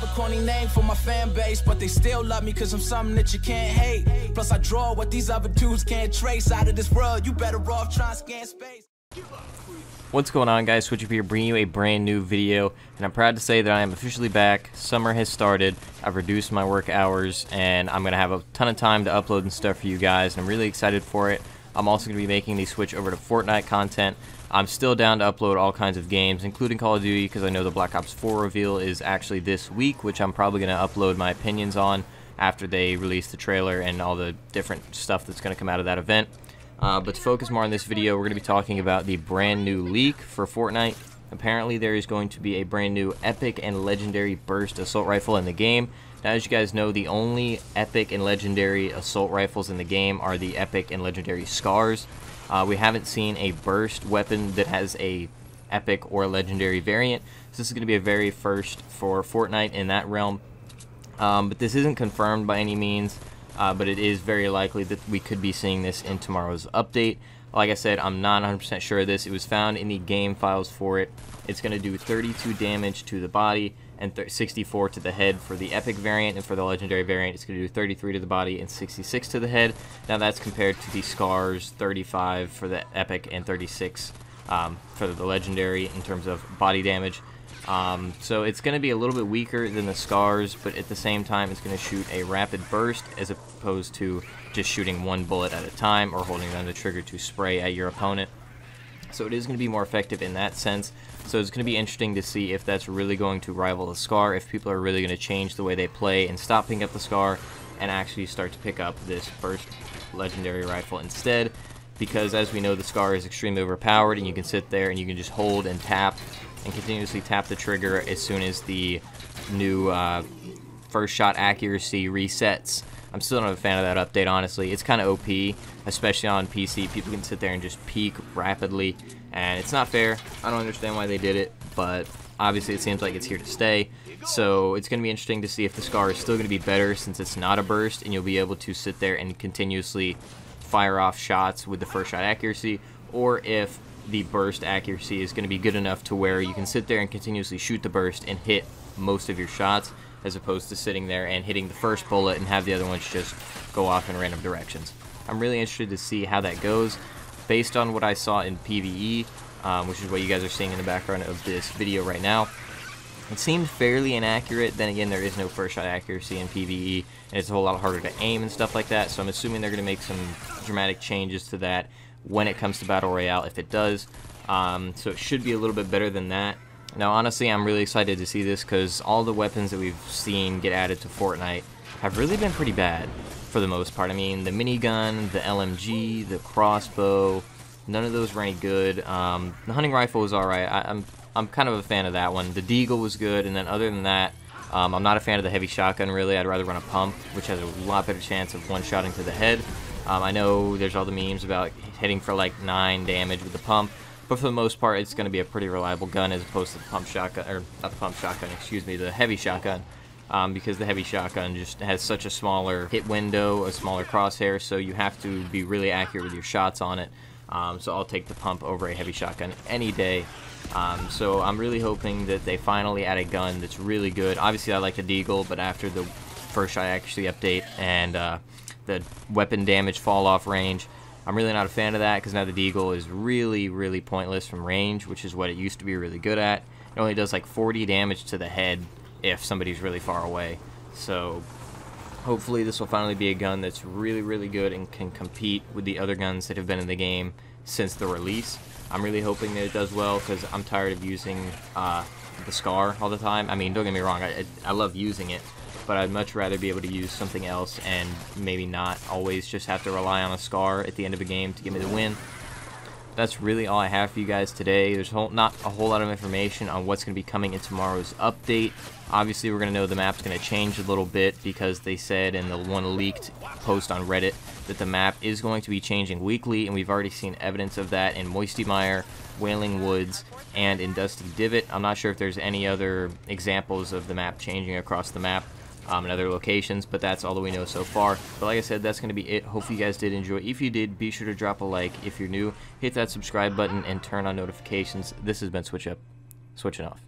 have a corny name for my fan base, but they still love me cause I'm something that you can't hate. Plus I draw what these other dudes can't trace. Out of this world, you better off trying to scan space. What's going on, guys? Switch Up here, bringing you a brand new video, and I'm proud to say that I am officially back. Summer has started. I've reduced my work hours, and I'm gonna have a ton of time to upload and stuff for you guys, and I'm really excited for it. I'm also gonna be making the switch over to Fortnite content. I'm still down to upload all kinds of games, including Call of Duty, because I know the Black Ops 4 reveal is actually this week, which I'm probably gonna upload my opinions on after they release the trailer and all the different stuff that's gonna come out of that event. But to focus more on this video, we're going to be talking about the brand new leak for Fortnite. Apparently there is going to be a brand new epic and legendary burst assault rifle in the game. Now, as you guys know, the only epic and legendary assault rifles in the game are the epic and legendary scars. We haven't seen a burst weapon that has a epic or legendary variant, so this is going to be a very first for Fortnite in that realm. But this isn't confirmed by any means. But it is very likely that we could be seeing this in tomorrow's update. Like I said, I'm not 100% sure of this. It was found in the game files for it. It's going to do 32 damage to the body and 64 to the head for the epic variant, and for the legendary variant it's going to do 33 to the body and 66 to the head. Now that's compared to the scars, 35 for the epic and 36 for the legendary in terms of body damage. So it's going to be a little bit weaker than the scars, but at the same time it's going to shoot a rapid burst as opposed to just shooting one bullet at a time or holding down the trigger to spray at your opponent. So it is going to be more effective in that sense. So it's going to be interesting to see if that's really going to rival the scar, if people are really going to change the way they play and stop picking up the scar and actually start to pick up this burst legendary rifle instead. Because as we know, the scar is extremely overpowered, and you can sit there and you can just hold and tap and continuously tap the trigger as soon as the new first shot accuracy resets. I'm still not a fan of that update, honestly. It's kind of OP, especially on PC. People can sit there and just peek rapidly, and it's not fair. I don't understand why they did it, but obviously it seems like it's here to stay. So it's going to be interesting to see if the scar is still going to be better since it's not a burst, and you'll be able to sit there and continuously fire off shots with the first shot accuracy, or if the burst accuracy is going to be good enough to where you can sit there and continuously shoot the burst and hit most of your shots, as opposed to sitting there and hitting the first bullet and have the other ones just go off in random directions. I'm really interested to see how that goes. Based on what I saw in PvE, which is what you guys are seeing in the background of this video right now, it seemed fairly inaccurate. Then again, there is no first shot accuracy in PvE, and it's a whole lot harder to aim and stuff like that, so I'm assuming they're going to make some dramatic changes to that when it comes to Battle Royale, if it does. So it should be a little bit better than that. Now, honestly, I'm really excited to see this because all the weapons that we've seen get added to Fortnite have really been pretty bad for the most part. I mean, the minigun, the LMG, the crossbow, none of those were any good. The hunting rifle was alright. I'm kind of a fan of that one. The deagle was good, and then other than that, I'm not a fan of the heavy shotgun, really. I'd rather run a pump, which has a lot better chance of one-shotting to the head. I know there's all the memes about hitting for like 9 damage with the pump, but for the most part, it's going to be a pretty reliable gun as opposed to the pump shotgun, or not the pump shotgun, excuse me, the heavy shotgun, because the heavy shotgun just has such a smaller hit window, a smaller crosshair, so you have to be really accurate with your shots on it. So I'll take the pump over a heavy shotgun any day. So I'm really hoping that they finally add a gun that's really good. Obviously, I like the deagle, but after the first shot accuracy update and the weapon damage fall off range, I'm really not a fan of that, because now the deagle is really, really pointless from range, which is what it used to be really good at. It only does like 40 damage to the head if somebody's really far away. So hopefully this will finally be a gun that's really, really good and can compete with the other guns that have been in the game since the release. I'm really hoping that it does well, because I'm tired of using the scar all the time. I mean, don't get me wrong, I love using it, but I'd much rather be able to use something else and maybe not always just have to rely on a scar at the end of a game to give me the win. That's really all I have for you guys today. There's not a whole lot of information on what's going to be coming in tomorrow's update. Obviously, we're going to know the map's going to change a little bit, because they said in the one leaked post on Reddit that the map is going to be changing weekly, and we've already seen evidence of that in Moisty Mire, Wailing Woods, and in Dusty Divot. I'm not sure if there's any other examples of the map changing across the map in other locations, but that's all that we know so far. But like I said, that's going to be it. Hopefully you guys did enjoy. If you did, be sure to drop a like. If you're new, hit that subscribe button and turn on notifications. This has been Switch Up, switching off.